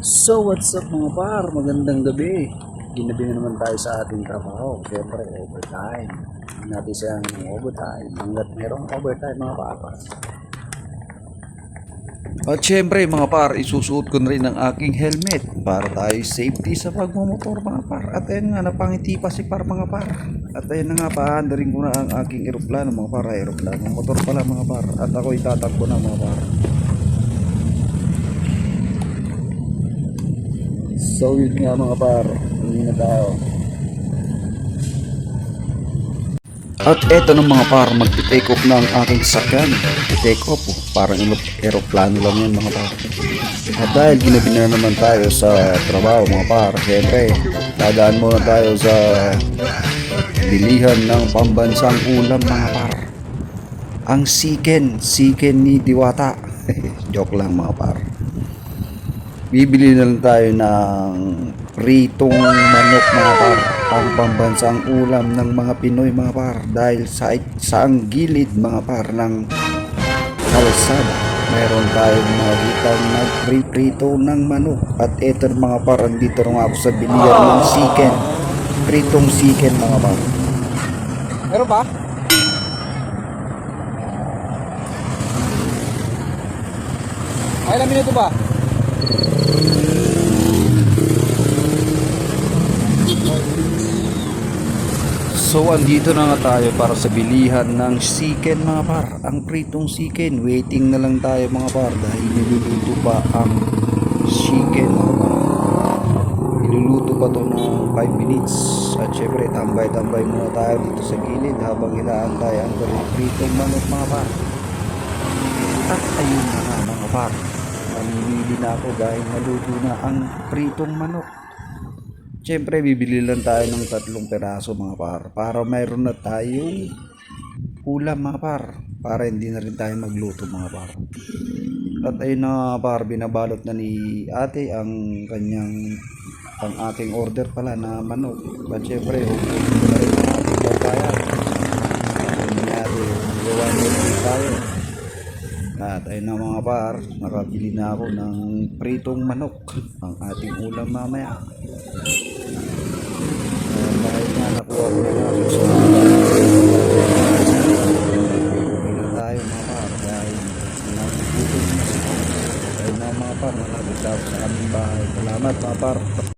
So what's up mga par, magandang gabi. Ginabi na naman tayo sa ating trabaho. Siyempre overtime. Hindi natin siyang overtime hanggat merong overtime mga par. At syempre mga par, isusuot ko na rin ang aking helmet para tayo safety sa pagmumotor mga par. At ayun nga, napangiti pa si par mga par. At ayun na nga, paanda rin ko na ang aking eroplano mga par. Eroplano, motor pala mga par. At ako itatakbo na mga par. So yun nga mga par, hindi na tayo. At eto ng mga par, mag-take off na ang aking sakyan. Take off, parang aeroplano lang yan mga par. At dahil ginabi na naman tayo sa trabaho mga par, syempre dadaan muna tayo sa bilihan ng pambansang ulam mga par. Ang siken ni Diwata. Joke lang mga par. Bibili na lang tayo ng pritong manok mga par, ang pambansang ulam ng mga Pinoy mga par, dahil sa ang gilid mga par ng kalsada mayroon tayong makikitang nagpriprito ng manok. At eto mga par, andito rin ako sa bilihan ng siken, pritong siken mga par. Meron ba? Ay, ilang minuto ba? So andito na nga tayo para sa bilihan ng chicken mga par, ang pritong chicken. Waiting na lang tayo mga par dahil niluluto pa ang chicken mga par. Niluluto pa to ng 5 minutes. At syempre tambay-tambay muna tayo dito sa gilid habang inaantay ang pritong manok mga par. At ayun na nga mga par, mamimili na ako dahil naluto na ang pritong manok. Siyempre bibili lang tayo ng 3 peraso mga par para mayroon na tayong ulam mga par, para hindi na rin tayo magluto mga par. At ayun na par, binabalot na ni ate ang ating order pala na manok. At siyempre hukunin ko na rin ang ating babayan. Hindi natin magawa na tayo. At ayun na mga par, nakabili na ako ng pritong manok, ang ating ulam mamaya. Dahil nga nakuha ko na ako sa uwi na tayo mga par dahil nagugutom na. Ayun na mga par, nalapit ako sa aming bahay. Salamat mga par.